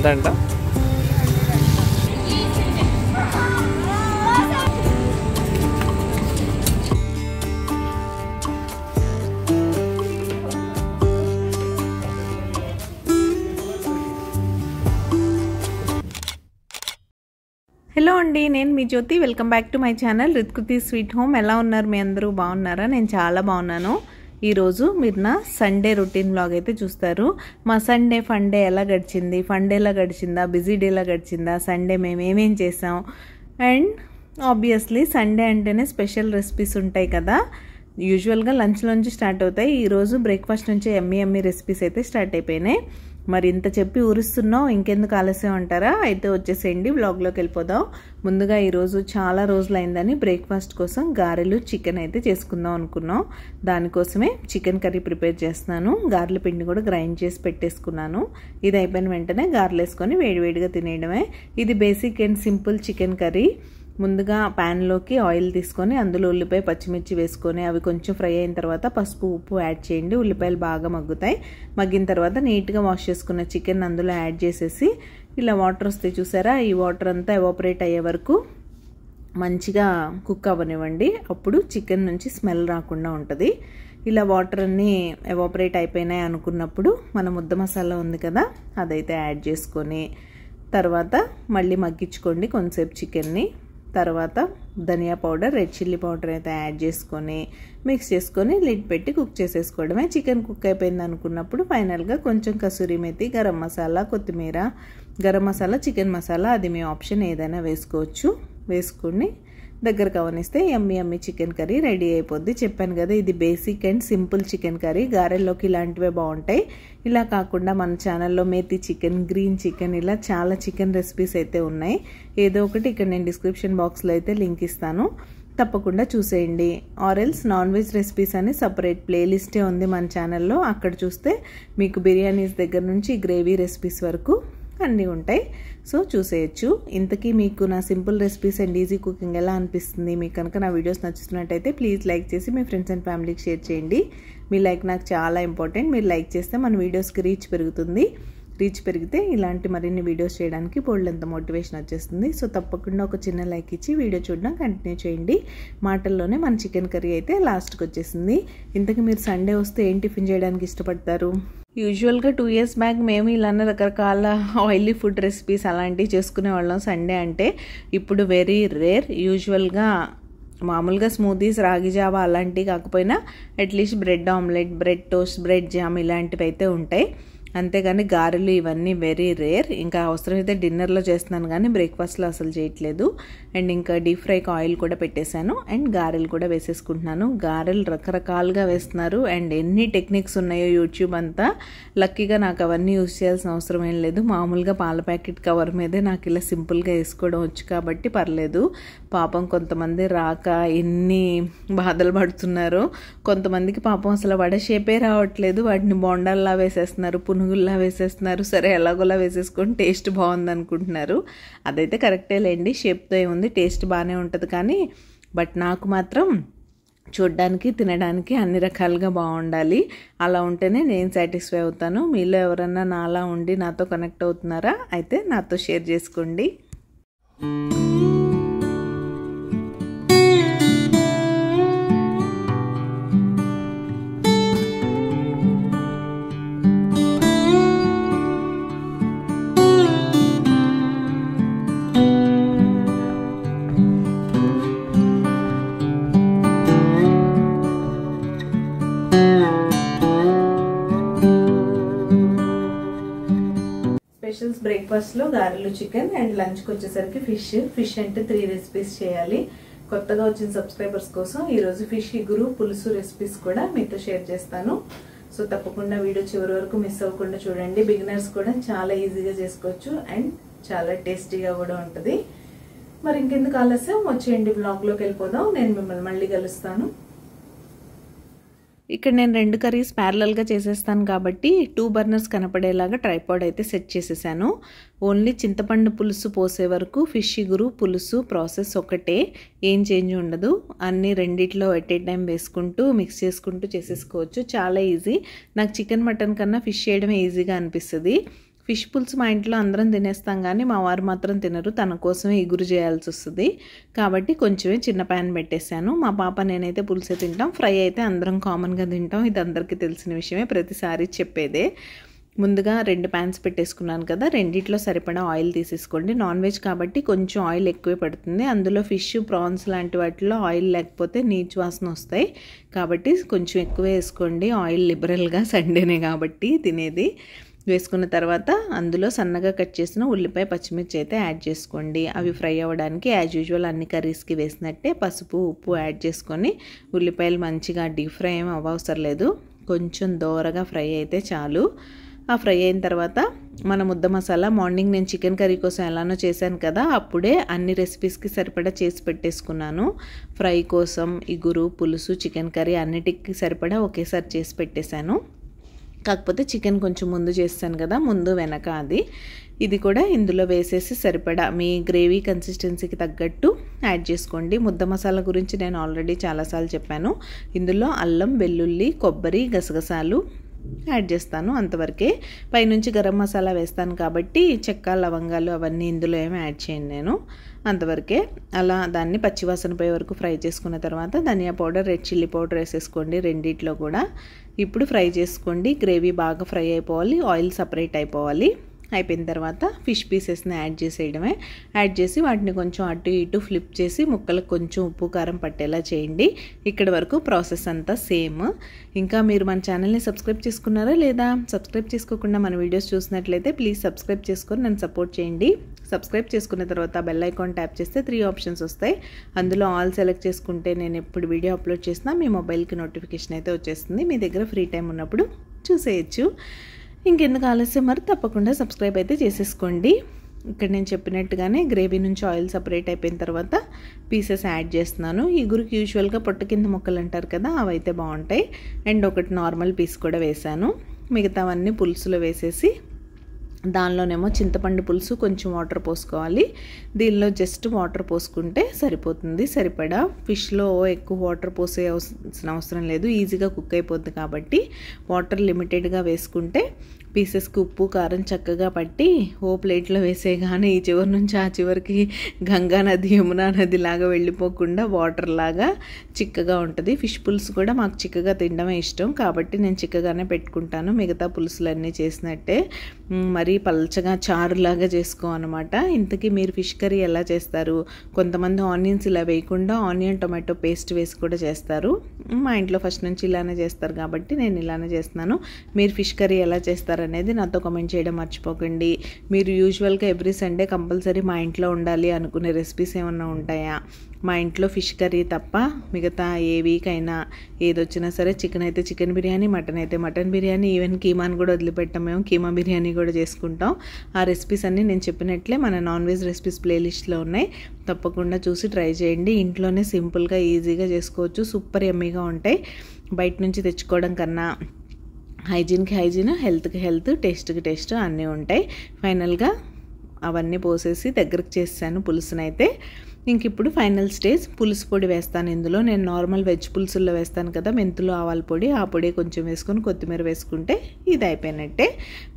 ఎంతంట? Hello అండి, నేను మీ Jyothi. Welcome back to my channel Ritkriti sweet home. ఎలా ఉన్నారు మీ అందరూ? బాగున్నారా? నేను చాలా బాగున్నాను. ఈరోజు మీరు నా సండే రొటీన్ వ్లాగ్ అయితే చూస్తారు. మా సండే ఫండే ఎలా గడిచింది, ఫండేలా గడిచిందా, బిజీ డేలా గడిచిందా, సండే మేము ఏమేం చేసాం, అండ్ ఆబ్వియస్లీ సండే అంటేనే స్పెషల్ రెసిపీస్ ఉంటాయి కదా. యూజువల్గా లంచ్లోంచి స్టార్ట్ అవుతాయి. ఈరోజు బ్రేక్ఫాస్ట్ నుంచి ఎమ్మీ రెసిపీస్ అయితే స్టార్ట్ అయిపోయినాయి. మరి ఇంత చెప్పి ఊరుస్తున్నావు, ఇంకెందుకు ఆలస్యం అంటారా? అయితే వచ్చేసేయండి, వ్లాగ్లోకి వెళ్ళిపోదాం. ముందుగా ఈరోజు చాలా రోజులైందని బ్రేక్ఫాస్ట్ కోసం గారెలు చికెన్ అయితే చేసుకుందాం అనుకున్నాం. దానికోసమే చికెన్ కర్రీ ప్రిపేర్ చేస్తున్నాను. గారెల పిండి కూడా గ్రైండ్ చేసి పెట్టేసుకున్నాను. ఇది అయిపోయిన వెంటనే గారెలు వేసుకొని వేడివేడిగా తినేయడమే. ఇది basic and simple chicken curry. ముందుగా ప్యాన్లోకి ఆయిల్ తీసుకొని అందులో ఉల్లిపాయ పచ్చిమిర్చి వేసుకొని అవి కొంచెం ఫ్రై అయిన తర్వాత పసుపు ఉప్పు యాడ్ చేయండి. ఉల్లిపాయలు బాగా మగ్గుతాయి. మగ్గిన తర్వాత నీట్గా వాష్ చేసుకున్న చికెన్ అందులో యాడ్ చేసేసి ఇలా వాటర్ వస్తాయి చూసారా, ఈ వాటర్ అంతా ఎవాపరేట్ అయ్యే వరకు మంచిగా కుక్ అవ్వనివ్వండి. అప్పుడు చికెన్ నుంచి స్మెల్ రాకుండా ఉంటుంది. ఇలా వాటర్ అన్నీ ఎవాపరేట్ అయిపోయినాయి అనుకున్నప్పుడు మన ముద్ద మసాలా ఉంది కదా, అదైతే యాడ్ చేసుకొని తర్వాత మళ్ళీ మగ్గించుకోండి కొంతసేపు చికెన్ని. తర్వాత ధనియా పౌడర్, రెడ్ చిల్లీ పౌడర్ అయితే యాడ్ చేసుకొని మిక్స్ చేసుకొని లిడ్ పెట్టి కుక్ చేసేసుకోవడమే. చికెన్ కుక్ అయిపోయింది అనుకున్నప్పుడు ఫైనల్గా కొంచెం కసూరి మెతి, గరం మసాలా, కొత్తిమీర, గరం మసాలా, చికెన్ మసాలా, అది మీ ఆప్షన్, ఏదైనా వేసుకోవచ్చు. వేసుకొని దగ్గరకు అవనిస్తే యమ్మీ చికెన్ కర్రీ రెడీ అయిపోద్ది. చెప్పాను కదా, ఇది basic and simple chicken curry. గారెల్లోకి ఇలాంటివే బాగుంటాయి. ఇలా కాకుండా మన ఛానల్లో మేతి చికెన్, గ్రీన్ చికెన్, ఇలా చాలా చికెన్ రెసిపీస్ అయితే ఉన్నాయి. ఏదో ఒకటి ఇక్కడ నేను డిస్క్రిప్షన్ బాక్స్లో అయితే లింక్ ఇస్తాను, తప్పకుండా చూసేయండి. ఆరెల్స్ నాన్ వెజ్ రెసిపీస్ అని సపరేట్ ప్లేలిస్టే ఉంది మన ఛానల్లో. అక్కడ చూస్తే మీకు బిర్యానీస్ దగ్గర నుంచి గ్రేవీ రెసిపీస్ వరకు అన్నీ ఉంటాయి. సో చూసేయచ్చు. ఇంతకీ మీకు నా simple recipes and easy cooking ఎలా అనిపిస్తుంది? మీకు కనుక నా వీడియోస్ నచ్చుతున్నట్టయితే ప్లీజ్ లైక్ చేసి మీ ఫ్రెండ్స్ అండ్ ఫ్యామిలీకి షేర్ చేయండి. మీ లైక్ నాకు చాలా ఇంపార్టెంట్. మీరు లైక్ చేస్తే మన వీడియోస్కి రీచ్ పెరుగుతుంది. రీచ్ పెరిగితే ఇలాంటి మరిన్ని వీడియోస్ చేయడానికి బోల్డంత మోటివేషన్ వచ్చేస్తుంది. సో తప్పకుండా ఒక చిన్న లైక్ ఇచ్చి వీడియో చూడడం కంటిన్యూ చేయండి. మాటల్లోనే మన చికెన్ కర్రీ అయితే లాస్ట్కి వచ్చేసింది. ఇంతకీ మీరు సండే వస్తే ఏం టిఫిన్ చేయడానికి ఇష్టపడతారు? యూజువల్గా 2 years బ్యాక్ మేము ఇలానే రకరకాల ఆయిలీ ఫుడ్ రెసిపీస్ అలాంటివి చేసుకునే వాళ్ళం సండే అంటే. ఇప్పుడు వెరీ రేర్. యూజువల్గా మామూలుగా స్మూదీస్, రాగి జావా అలాంటివి కాకపోయినా at least bread omelette, bread toast, bread jam ఇలాంటివి అయితే ఉంటాయి. అంతేగాని గారెలు ఇవన్నీ వెరీ రేర్. ఇంకా అవసరమైతే డిన్నర్లో చేస్తున్నాను కానీ బ్రేక్ఫాస్ట్లో అసలు చేయట్లేదు. అండ్ ఇంకా డీప్ ఫ్రైకి ఆయిల్ కూడా పెట్టేశాను అండ్ గారెలు కూడా వేసేసుకుంటున్నాను. గారెలు రకరకాలుగా వేస్తున్నారు అండ్ ఎన్ని టెక్నిక్స్ ఉన్నాయో యూట్యూబ్ అంతా. లక్కీగా నాకు అవన్నీ యూజ్ చేయాల్సిన అవసరం ఏం లేదు. మామూలుగా పాల ప్యాకెట్ కవర్ మీదే నాకు ఇలా సింపుల్గా వేసుకోవడం వచ్చు కాబట్టి పర్లేదు. పాపం కొంతమంది రాక ఎన్ని బాధలు పడుతున్నారో. కొంతమందికి పాపం అసలు వడ షేపే రావట్లేదు, వాటిని బోండాల్లా వేసేస్తున్నారు, పునుగుల్లా వేసేస్తున్నారు. సరే ఎలాగోలా వేసేసుకొని టేస్ట్ బాగుంది అనుకుంటున్నారు. అదైతే కరెక్టే లేండి, షేప్తో ఏముంది, టేస్ట్ బాగానే ఉంటుంది. కానీ బట్ నాకు మాత్రం చూడ్డానికి, తినడానికి అన్ని రకాలుగా బాగుండాలి. అలా ఉంటేనే నేను సాటిస్ఫై అవుతాను. మీలో ఎవరన్నా నాలా ఉండి నాతో కనెక్ట్ అవుతున్నారా? అయితే నాతో షేర్ చేసుకోండి. బ్రేక్ఫాస్ట్లో గారెలు చికెన్ అండ్ లంచ్కి వచ్చేసరికి ఫిష్ అంటే 3 రెసిపీస్ చేయాలి. కొత్తగా వచ్చిన సబ్స్క్రైబర్స్ కోసం ఈరోజు ఫిష్ ఇగురు పులుసు రెసిపీస్ కూడా మీతో షేర్ చేస్తాను. సో తప్పకుండా వీడియో చివరి వరకు మిస్ అవ్వకుండా చూడండి. బిగినర్స్ కూడా చాలా ఈజీగా చేసుకోవచ్చు అండ్ చాలా టేస్టీగా కూడా ఉంటుంది. మరి ఇంకెందుకు ఆలస్యం, వచ్చేయండి బ్లాగ్లోకి వెళ్ళిపోదాం. నేను మిమ్మల్ని మళ్ళీ కలుస్తాను. ఇక్కడ నేను 2 కర్రీస్ ప్యారలల్గా చేసేస్తాను కాబట్టి 2 బర్నర్స్ కనపడేలాగా ట్రైపాడ్ అయితే సెట్ చేసేసాను. ఓన్లీ చింతపండు పులుసు పోసే వరకు ఫిష్ ఇగురు పులుసు ప్రాసెస్ ఒకటే, ఏం చేంజ్ ఉండదు. అన్నీ రెండిట్లో ఎట్ ఏ టైం వేసుకుంటూ మిక్స్ చేసుకుంటూ చేసేసుకోవచ్చు. చాలా ఈజీ. నాకు చికెన్ మటన్ కన్నా ఫిష్ చేయడమే ఈజీగా అనిపిస్తుంది. ఫిష్ పులుసు మా ఇంట్లో అందరం తినేస్తాం కానీ మా వారు మాత్రం తినరు. తన కోసమే ఇగురు చేయాల్సి వస్తుంది కాబట్టి కొంచెమే చిన్న ప్యాన్ పెట్టేశాను. మా పాప నేనైతే పులుసే తింటాం, ఫ్రై అయితే అందరం కామన్గా తింటాం. ఇది అందరికీ తెలిసిన విషయమే, ప్రతిసారి చెప్పేదే. ముందుగా 2 ప్యాన్స్ పెట్టేసుకున్నాను కదా, రెండిట్లో సరిపడా ఆయిల్ తీసేసుకోండి. నాన్ వెజ్ కాబట్టి కొంచెం ఆయిల్ ఎక్కువే పడుతుంది. అందులో ఫిష్ ప్రాన్స్ లాంటి వాటిలో ఆయిల్ లేకపోతే నీచు వాసన వస్తాయి కాబట్టి కొంచెం ఎక్కువ వేసుకోండి. ఆయిల్ లిబరల్గా సండేనే కాబట్టి తినేది. వేసుకున్న తర్వాత అందులో సన్నగా కట్ చేసిన ఉల్లిపాయ పచ్చిమిర్చి అయితే యాడ్ చేసుకోండి. అవి ఫ్రై అవ్వడానికి యాజ్ యూజువల్ అన్ని కర్రీస్కి వేసినట్టే పసుపు ఉప్పు యాడ్ చేసుకొని ఉల్లిపాయలు మంచిగా డీప్ ఫ్రై ఏం అవ్వవసరం లేదు, కొంచెం దోరగా ఫ్రై అయితే చాలు. ఆ ఫ్రై అయిన తర్వాత మన ముద్ద మసాలా మార్నింగ్ నేను చికెన్ కర్రీ కోసం ఎలానో చేశాను కదా, అప్పుడే అన్ని రెసిపీస్కి సరిపడా చేసి పెట్టేసుకున్నాను. ఫ్రై కోసం ఇగురు పులుసు చికెన్ కర్రీ అన్నిటికీ సరిపడా ఒకేసారి చేసి పెట్టేశాను. కాకపోతే చికెన్ కొంచెం ముందు చేస్తాను కదా, ముందు వెనక ఇది కూడా ఇందులో వేసేసి సరిపడా మీ గ్రేవీ కన్సిస్టెన్సీకి తగ్గట్టు యాడ్ చేసుకోండి. ముద్ద మసాలా గురించి నేను ఆల్రెడీ చాలాసార్లు చెప్పాను. ఇందులో అల్లం వెల్లుల్లి కొబ్బరి గసగసాలు యాడ్ చేస్తాను, అంతవరకే. పైనుంచి గరం మసాలా వేస్తాను కాబట్టి చెక్క లవంగాలు అవన్నీ ఇందులో ఏమి యాడ్ చేయను నేను, అంతవరకే. అలా దాన్ని పచ్చివాసన పోయే వరకు ఫ్రై చేసుకున్న తర్వాత ధనియా పౌడర్ రెడ్ చిల్లీ పౌడర్ వేసేసుకోండి రెండిట్లో కూడా. ఇప్పుడు ఫ్రై చేసుకోండి. గ్రేవీ బాగా ఫ్రై అయిపోవాలి, ఆయిల్ సపరేట్ అయిపోవాలి. అయిపోయిన తర్వాత ఫిష్ పీసెస్ని యాడ్ చేసేయడమే. యాడ్ చేసి వాటిని కొంచెం అటు ఇటు ఫ్లిప్ చేసి ముక్కలకు కొంచెం ఉప్పు కారం పట్టేలా చేయండి. ఇక్కడ వరకు ప్రాసెస్ అంతా సేమ్. ఇంకా మీరు మన ఛానల్ని సబ్స్క్రైబ్ చేసుకున్నారా లేదా? సబ్స్క్రైబ్ చేసుకోకుండా మన వీడియోస్ చూసినట్లయితే ప్లీజ్ సబ్స్క్రైబ్ చేసుకొని నన్ను సపోర్ట్ చేయండి. సబ్స్క్రైబ్ చేసుకున్న తర్వాత బెల్ ఐకాన్ ట్యాప్ చేస్తే 3 ఆప్షన్స్ వస్తాయి. అందులో ఆల్ సెలెక్ట్ చేసుకుంటే నేను ఎప్పుడు వీడియో అప్లోడ్ చేసినా మీ మొబైల్కి నోటిఫికేషన్ అయితే వచ్చేస్తుంది. మీ దగ్గర ఫ్రీ టైం ఉన్నప్పుడు చూసేయచ్చు. ఇంకెందుకు ఆలస్యం, మరి తప్పకుండా సబ్స్క్రైబ్ అయితే చేసేసుకోండి. ఇక్కడ నేను చెప్పినట్టుగానే గ్రేవీ నుంచి ఆయిల్ సపరేట్ అయిపోయిన తర్వాత పీసెస్ యాడ్ చేస్తున్నాను. ఇగురికి యూజువల్గా పొట్ట కింద ముక్కలు అంటారు కదా, అవైతే బాగుంటాయి. అండ్ ఒకటి నార్మల్ పీస్ కూడా వేసాను. మిగతావన్నీ పులుసులో వేసేసి దానిలోనేమో చింతపండు పులుసు కొంచెం వాటర్ పోసుకోవాలి. దీనిలో జస్ట్ వాటర్ పోసుకుంటే సరిపోతుంది సరిపడా. ఫిష్లో ఎక్కువ వాటర్ పోసే అవసరం లేదు, ఈజీగా కుక్ అయిపోద్ది కాబట్టి వాటర్ లిమిటెడ్గా వేసుకుంటే పీసెస్కి ఉప్పు కారం చక్కగా పట్టి ప్లేట్లో వేసేగానే ఈ చివరి నుంచి ఆ చివరికి గంగా నది యమునా నది లాగా వెళ్ళిపోకుండా వాటర్ లాగా చిక్కగా ఉంటుంది. ఫిష్ పులుసు కూడా మాకు చిక్కగా తినడమే ఇష్టం కాబట్టి నేను చిక్కగానే పెట్టుకుంటాను. మిగతా పులుసులన్నీ చేసినట్టే మరీ పల్చగా చారులాగా చేసుకోనమాట. ఇంతకీ మీరు ఫిష్ కర్రీ ఎలా చేస్తారు? కొంతమంది ఆనియన్స్ ఇలా వేయకుండా ఆనియన్ టొమాటో పేస్ట్ వేసి కూడా చేస్తారు. మా ఇంట్లో ఫస్ట్ నుంచి ఇలానే చేస్తారు కాబట్టి నేను ఇలానే చేస్తున్నాను. మీరు ఫిష్ కర్రీ ఎలా చేస్తారు అనేది నాతో కామెంట్ చేయడం మర్చిపోకండి. మీరు యూజువల్గా ఎవ్రీ సండే కంపల్సరీ మా ఇంట్లో ఉండాలి అనుకునే రెసిపీస్ ఏమన్నా ఉంటాయా? మా ఇంట్లో ఫిష్ కర్రీ తప్ప మిగతా ఏ వీక్ అయినా ఏదొచ్చినా సరే, చికెన్ అయితే చికెన్ బిర్యానీ, మటన్ అయితే మటన్ బిర్యానీ, ఈవెన్ కీమాని కూడా వదిలిపెట్టాం. మేము కీమా బిర్యానీ కూడా చేసుకుంటాం. ఆ రెసిపీస్ అన్నీ నేను చెప్పినట్లే మన నాన్ వెజ్ రెసిపీస్ ప్లేలిస్ట్లో ఉన్నాయి, తప్పకుండా చూసి ట్రై చేయండి. ఇంట్లోనే సింపుల్గా ఈజీగా చేసుకోవచ్చు, సూపర్ యమ్మీగా ఉంటాయి. బయట నుంచి తెచ్చుకోవడం కన్నా హైజీన్కి హైజీన్, హెల్త్కి హెల్త్, టేస్ట్కి టేస్ట్ అన్నీ ఉంటాయి. ఫైనల్గా అవన్నీ పోసేసి దగ్గరకు చేసాను పులుసునైతే. ఇంక ఇప్పుడు ఫైనల్ స్టేజ్ పులుసు పొడి వేస్తాను. ఇందులో నేను నార్మల్ వెజ్ పులుసుల్లో వేస్తాను కదా, మెంతులు ఆవాల పొడి, ఆ పొడి కొంచెం వేసుకొని కొత్తిమీర వేసుకుంటే ఇది అయిపోయినట్టే.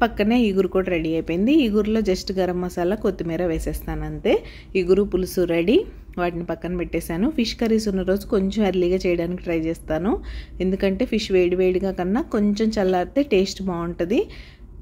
పక్కనే ఇగురు కూడా రెడీ అయిపోయింది. ఇగురులో జస్ట్ గరం మసాలా కొత్తిమీర వేసేస్తాను అంతే. ఇగురు పులుసు రెడీ. వాటిని పక్కన పెట్టేశాను. ఫిష్ కర్రీస్ ఉన్న రోజు కొంచెం ఎర్లీగా చేయడానికి ట్రై చేస్తాను, ఎందుకంటే ఫిష్ వేడివేడిగా కన్నా కొంచెం చల్లారితే టేస్ట్ బాగుంటుంది.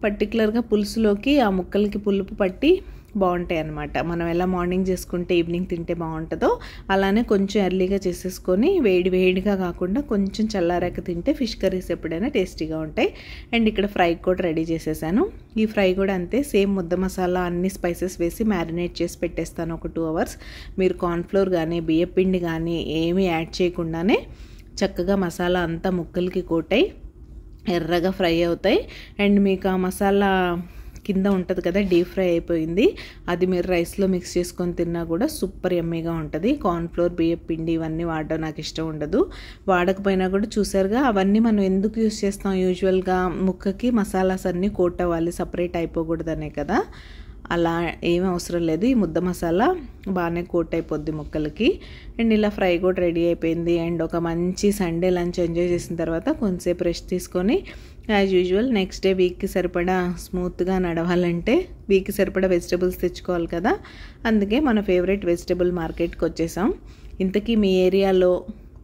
పర్టికులర్గా పులుసులోకి ఆ ముక్కలకి పులుపు పట్టి బాగుంటాయి అన్నమాట. మనం ఎలా మార్నింగ్ చేసుకుంటే ఈవినింగ్ తింటే బాగుంటుందో అలానే కొంచెం ఎర్లీగా చేసేసుకొని వేడిగా కాకుండా కొంచెం చల్లారాక తింటే ఫిష్ కర్రీస్ ఎప్పుడైనా టేస్టీగా ఉంటాయి. అండ్ ఇక్కడ ఫ్రై కూడా రెడీ చేసేసాను. ఈ ఫ్రై కూడా అంతే, సేమ్ ముద్ద మసాలా అన్ని స్పైసెస్ వేసి మ్యారినేట్ చేసి పెట్టేస్తాను ఒక 2 hours. మీరు కార్న్ఫ్లోర్ కానీ బియ్యపిండి కానీ ఏమీ యాడ్ చేయకుండానే చక్కగా మసాలా అంతా ముక్కలకి కోటాయి ఎర్రగా ఫ్రై అవుతాయి. అండ్ మీకు ఆ మసాలా కింద ఉంటుంది కదా డీప్ ఫ్రై అయిపోయింది, అది మీరు రైస్లో మిక్స్ చేసుకొని తిన్నా కూడా సూపర్ యమ్మీగా ఉంటుంది. కార్న్ఫ్లోర్ బియ్యపిండి ఇవన్నీ వాడడం నాకు ఇష్టం ఉండదు. వాడకపోయినా కూడా చూసారుగా అవన్నీ మనం ఎందుకు యూస్ చేస్తాం, యూజువల్గా ముక్కకి మసాలాస్ అన్నీ కోట్ అవ్వాలి, సపరేట్ అయిపోకూడదనే కదా. అలా ఏమీ అవసరం లేదు. ఈ ముద్ద మసాలా బాగానే కోట్ అయిపోద్ది ముక్కలకి. అండ్ ఇలా ఫ్రై కూడా రెడీ అయిపోయింది. అండ్ ఒక మంచి సండే లంచ్ ఎంజాయ్ చేసిన తర్వాత కొంచెంసేపు రెస్ట్ తీసుకొని యాజ్ యూజువల్ నెక్స్ట్ డే వీక్కి సరిపడా స్మూత్గా నడవాలంటే వీక్కి సరిపడా వెజిటబుల్స్ తెచ్చుకోవాలి కదా. అందుకే మన ఫేవరెట్ వెజిటబుల్ మార్కెట్కి వచ్చేసాం. ఇంతకీ మీ ఏరియాలో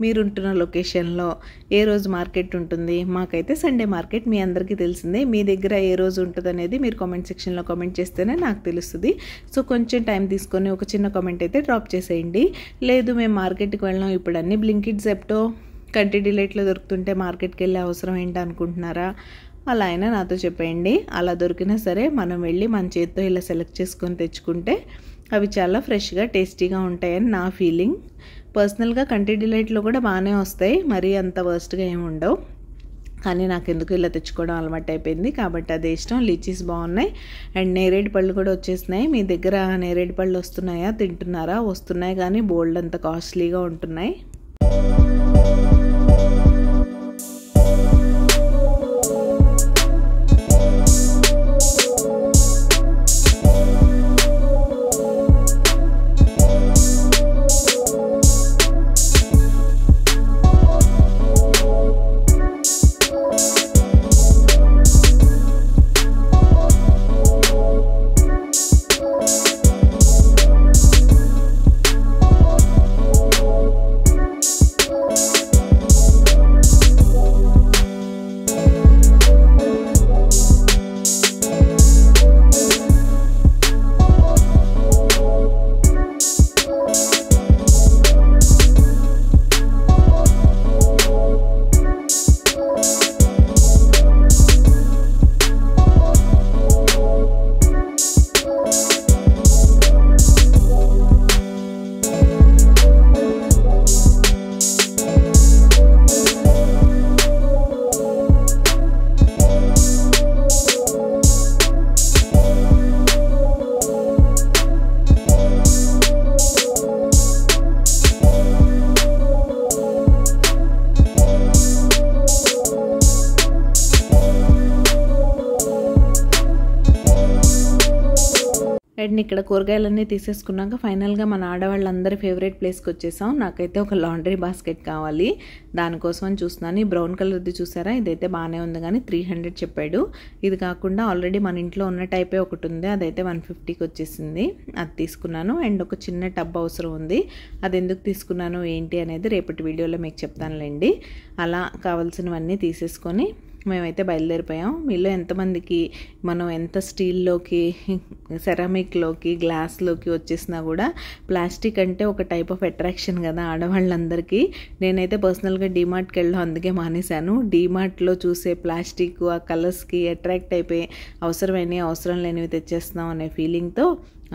మీరుంటున్న లొకేషన్లో ఏ రోజు మార్కెట్ ఉంటుంది? మాకైతే సండే మార్కెట్, మీ అందరికీ తెలిసిందే. మీ దగ్గర ఏ రోజు ఉంటుంది అనేది మీరు కామెంట్ సెక్షన్లో కామెంట్ చేస్తేనే నాకు తెలుస్తుంది. సో కొంచెం టైం తీసుకొని ఒక చిన్న కామెంట్ అయితే డ్రాప్ చేసేయండి. లేదు మేము మార్కెట్కి వెళ్ళాం, ఇప్పుడు అన్ని బ్లింకిట్ జెప్టో కంటి డిలైట్లో దొరుకుతుంటే మార్కెట్కి వెళ్ళే అవసరం ఏంటి అనుకుంటున్నారా? అలా అయినా నాతో చెప్పేయండి. అలా దొరికినా సరే మనం వెళ్ళి మన చేతితో ఇలా సెలెక్ట్ చేసుకొని తెచ్చుకుంటే అవి చాలా ఫ్రెష్గా టేస్టీగా ఉంటాయని నా ఫీలింగ్. పర్సనల్గా కంటి డిలైట్లో కూడా బాగానే వస్తాయి, మరీ అంత వర్స్ట్గా ఏమి ఉండవు. కానీ నాకు ఎందుకు ఇలా తెచ్చుకోవడం అలవాటు అయిపోయింది కాబట్టి అదే ఇష్టం. లీచీస్ బాగున్నాయి అండ్ నేరేడు పళ్ళు కూడా వచ్చేసినాయి. మీ దగ్గర నేరేడు పళ్ళు వస్తున్నాయా, తింటున్నారా? వస్తున్నాయి కానీ బోల్డ్ అంత కాస్ట్లీగా ఉంటున్నాయి. అండ్ ఇక్కడ కూరగాయలన్నీ తీసేసుకున్నాక ఫైనల్గా మన ఆడవాళ్ళందరి ఫేవరెట్ ప్లేస్కి వచ్చేసాం. నాకైతే ఒక లాండ్రీ బాస్కెట్ కావాలి, దానికోసం అని చూస్తున్నాను. ఈ బ్రౌన్ కలర్ది చూసారా, ఇదైతే బాగానే ఉంది కానీ 300 చెప్పాడు. ఇది కాకుండా ఆల్రెడీ మన ఇంట్లో ఉన్న టైపే ఒకటి ఉంది, అదైతే 150కి వచ్చేసింది, అది తీసుకున్నాను. అండ్ ఒక చిన్న టబ్ అవసరం ఉంది, అది ఎందుకు తీసుకున్నాను ఏంటి అనేది రేపటి వీడియోలో మీకు చెప్తానులేండి. అలా కావాల్సినవన్నీ తీసేసుకొని మేమైతే బయలుదేరిపోయాం. మీలో ఎంతమందికి మనం ఎంత స్టీల్లోకి, సెరామిక్లోకి, గ్లాస్లోకి వచ్చేసినా కూడా ప్లాస్టిక్ అంటే ఒక టైప్ ఆఫ్ అట్రాక్షన్ కదా ఆడవాళ్ళందరికీ. నేనైతే పర్సనల్గా డీమార్ట్కి వెళ్ళాం, అందుకే మానేశాను. డీమార్ట్లో చూసే ప్లాస్టిక్ ఆ కలర్స్కి అట్రాక్ట్ అయిపోయి అవసరమైనవి అవసరం లేనివి తెచ్చేస్తున్నాం అనే ఫీలింగ్తో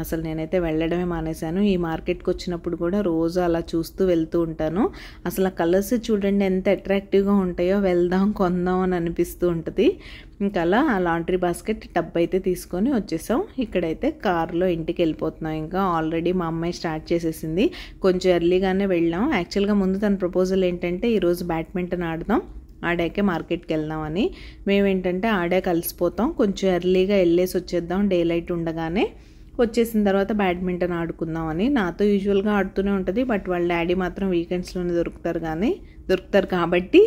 అసలు నేనైతే వెళ్ళడమే మానేశాను. ఈ మార్కెట్కి వచ్చినప్పుడు కూడా రోజు అలా చూస్తూ వెళ్తూ ఉంటాను. అసలు ఆ కలర్స్ చూడండి ఎంత అట్రాక్టివ్గా ఉంటాయో, వెళ్దాం కొందాం అని అనిపిస్తూ ఉంటుంది. ఇంకా అలా ఆ లాండ్రీ బాస్కెట్ టబ్ అయితే తీసుకొని వచ్చేసాం. ఇక్కడైతే కార్లో ఇంటికి వెళ్ళిపోతున్నాం. ఇంకా ఆల్రెడీ మా అమ్మాయి స్టార్ట్ చేసేసింది, కొంచెం ఎర్లీగానే వెళ్ళాం. యాక్చువల్గా ముందు తన ప్రపోజల్ ఏంటంటే ఈరోజు బ్యాడ్మింటన్ ఆడదాం, ఆడాకే మార్కెట్కి వెళ్దామని. మేమేంటంటే ఆడే కలిసిపోతాం, కొంచెం ఎర్లీగా వెళ్ళేసి వచ్చేద్దాం, డే లైట్ ఉండగానే వచ్చేసిన తర్వాత బ్యాడ్మింటన్ ఆడుకుందామని. నాతో యూజువల్గా ఆడుతూనే ఉంటుంది, బట్ వాళ్ళ డాడీ మాత్రం వీకెండ్స్లోనే దొరుకుతారు కాబట్టి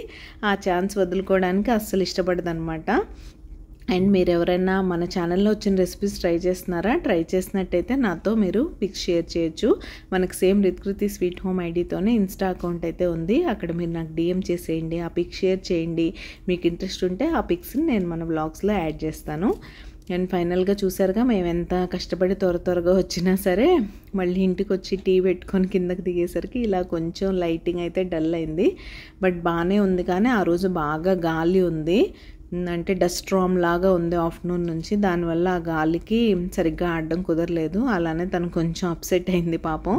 ఆ ఛాన్స్ వదులుకోవడానికి అస్సలు ఇష్టపడదు అనమాట. అండ్ మీరు ఎవరైనా మన ఛానల్లో వచ్చిన రెసిపీస్ ట్రై చేస్తున్నారా? ట్రై చేసినట్టయితే నాతో మీరు పిక్స్ షేర్ చేయొచ్చు. మనకు సేమ్ రిత్కృతి స్వీట్ హోమ్ ఐడితోనే ఇన్స్టా అకౌంట్ అయితే ఉంది, అక్కడ మీరు నాకు DM చేసేయండి, ఆ పిక్స్ షేర్ చేయండి. మీకు ఇంట్రెస్ట్ ఉంటే ఆ పిక్స్ని నేను మన వ్లాగ్స్లో యాడ్ చేస్తాను. అండ్ ఫైనల్గా చూసారుగా మేము ఎంత కష్టపడి త్వరగా వచ్చినా సరే మళ్ళీ ఇంటికి వచ్చి టీ పెట్టుకొని కిందకి దిగేసరికి ఇలా కొంచెం లైటింగ్ అయితే డల్ అయింది. బట్ బాగానే ఉంది, కానీ ఆ రోజు బాగా గాలి ఉంది, అంటే డస్ట్ స్ట్రామ్ లాగా ఉంది ఆఫ్టర్నూన్ నుంచి. దానివల్ల ఆ గాలికి సరిగ్గా ఆడడం కుదరలేదు. అలానే తను కొంచెం అప్సెట్ అయింది పాపం.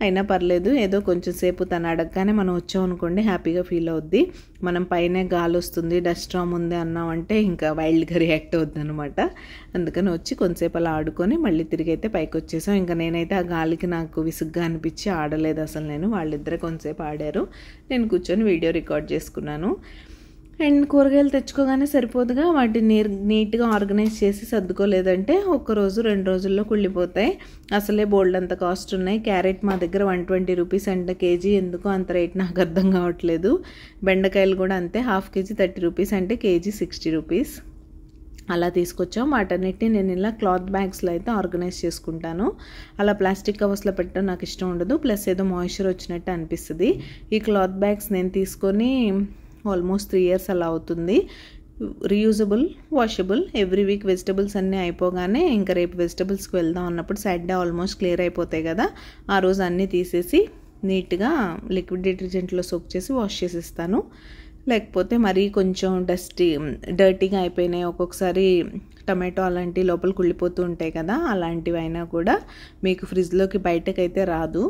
అయినా పర్లేదు, ఏదో కొంచెం సేపు తను అడగగానే మనం వచ్చాం అనుకోండి హ్యాపీగా ఫీల్ అవుద్ది. మనం పైనే గాలి వస్తుంది డస్ట్ స్ట్రామ్ ఉంది అన్నామంటే ఇంకా వైల్డ్గా రియాక్ట్ అవుద్ది అనమాట. అందుకని వచ్చి కొంతసేపు అలా ఆడుకొని మళ్ళీ తిరిగి అయితే పైకి వచ్చేసాం. ఇంకా నేనైతే ఆ గాలికి నాకు విసుగ్గా అనిపించి ఆడలేదు అసలు నేను. వాళ్ళిద్దరే కొంతసేపు ఆడారు, నేను కూర్చొని వీడియో రికార్డ్ చేసుకున్నాను. అండ్ కూరగాయలు తెచ్చుకోగానే సరిపోదుగా, వాటిని నీట్గా ఆర్గనైజ్ చేసి సర్దుకోలేదంటే ఒక్కరోజు 2 రోజుల్లో కుళ్ళిపోతాయి. అసలే బోల్డ్ అంత కాస్ట్ ఉన్నాయి. క్యారెట్ మా దగ్గర 120 రూపీస్ అంట కేజీ, ఎందుకో అంత రేట్ నాకు అర్థం కావట్లేదు. బెండకాయలు కూడా అంతే, హాఫ్ కేజీ 30 రూపీస్ అంటే కేజీ 60 రూపీస్. అలా తీసుకొచ్చాం. వాటన్నిటిని నేను ఇలా క్లాత్ బ్యాగ్స్లో అయితే ఆర్గనైజ్ చేసుకుంటాను. అలా ప్లాస్టిక్ కవర్స్లో పెట్టడం నాకు ఇష్టం ఉండదు, ప్లస్ ఏదో మాయిశ్చర్ వచ్చినట్టు అనిపిస్తుంది. ఈ క్లాత్ బ్యాగ్స్ నేను తీసుకొని ఆల్మోస్ట్ 3 years అలా అవుతుంది. Reusable, washable. Every week vegetables అన్నీ అయిపోగానే ఇంకా రేపు వెజిటబుల్స్కి వెళ్దాం అన్నప్పుడు సాటర్డే ఆల్మోస్ట్ క్లియర్ అయిపోతాయి కదా, ఆ రోజు అన్నీ తీసేసి నీట్గా లిక్విడ్ డిటర్జెంట్లో సోక్ చేసి వాష్ చేసిస్తాను. లేకపోతే మరీ కొంచెం డర్టీగా అయిపోయినాయి, ఒక్కొక్కసారి టమాటో అలాంటివి లోపల కుళ్ళిపోతూ ఉంటాయి కదా, అలాంటివి అయినా కూడా మీకు ఫ్రిడ్జ్లోకి బయటకైతే రాదు,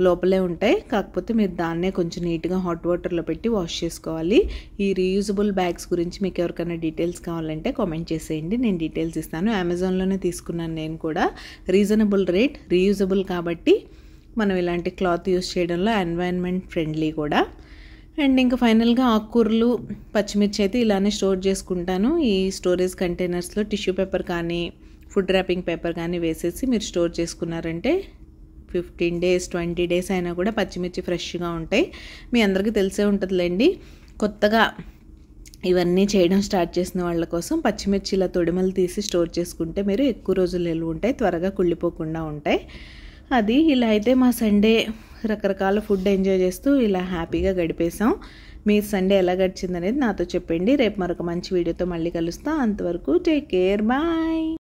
లోపలే ఉంటాయి. కాకపోతే మీరు దాన్నే కొంచెం నీట్గా హాట్ వాటర్లో పెట్టి వాష్ చేసుకోవాలి. ఈ రీయూజబుల్ బ్యాగ్స్ గురించి మీకు ఎవరికైనా డీటెయిల్స్ కావాలంటే కామెంట్ చేసేయండి, నేను డీటెయిల్స్ ఇస్తాను. అమెజాన్లోనే తీసుకున్నాను నేను కూడా. రీజనబుల్ రేట్, రీయూజబుల్ కాబట్టి మనం ఇలాంటి క్లాత్ యూస్ చేయడంలో ఎన్వైరన్మెంట్ ఫ్రెండ్లీ కూడా. అండ్ ఇంకా ఫైనల్గా ఆకుకూరలు, పచ్చిమిర్చి అయితే ఇలానే స్టోర్ చేసుకుంటాను. ఈ స్టోరేజ్ కంటైనర్స్లో టిష్యూ పేపర్ కానీ ఫుడ్ ర్యాపింగ్ పేపర్ కానీ వేసేసి మీరు స్టోర్ చేసుకున్నారంటే 15 days 20 days అయినా కూడా పచ్చిమిర్చి ఫ్రెష్గా ఉంటాయి. మీ అందరికీ తెలిసే ఉంటుందిలేండి. కొత్తగా ఇవన్నీ చేయడం స్టార్ట్ చేసిన వాళ్ళ కోసం పచ్చిమిర్చి ఇలా తొడిమలు తీసి స్టోర్ చేసుకుంటే మీరు ఎక్కువ రోజులు నిల్వ ఉంటాయి, త్వరగా కుళ్ళిపోకుండా ఉంటాయి. అది ఇలా అయితే మా సండే రకరకాల ఫుడ్ ఎంజాయ్ చేస్తూ ఇలా హ్యాపీగా గడిపేసాం. మీ సండే ఎలా గడిచిందనేది నాతో చెప్పండి. రేపు మరొక మంచి వీడియోతో మళ్ళీ కలుస్తాం. అంతవరకు టేక్ కేర్, బాయ్.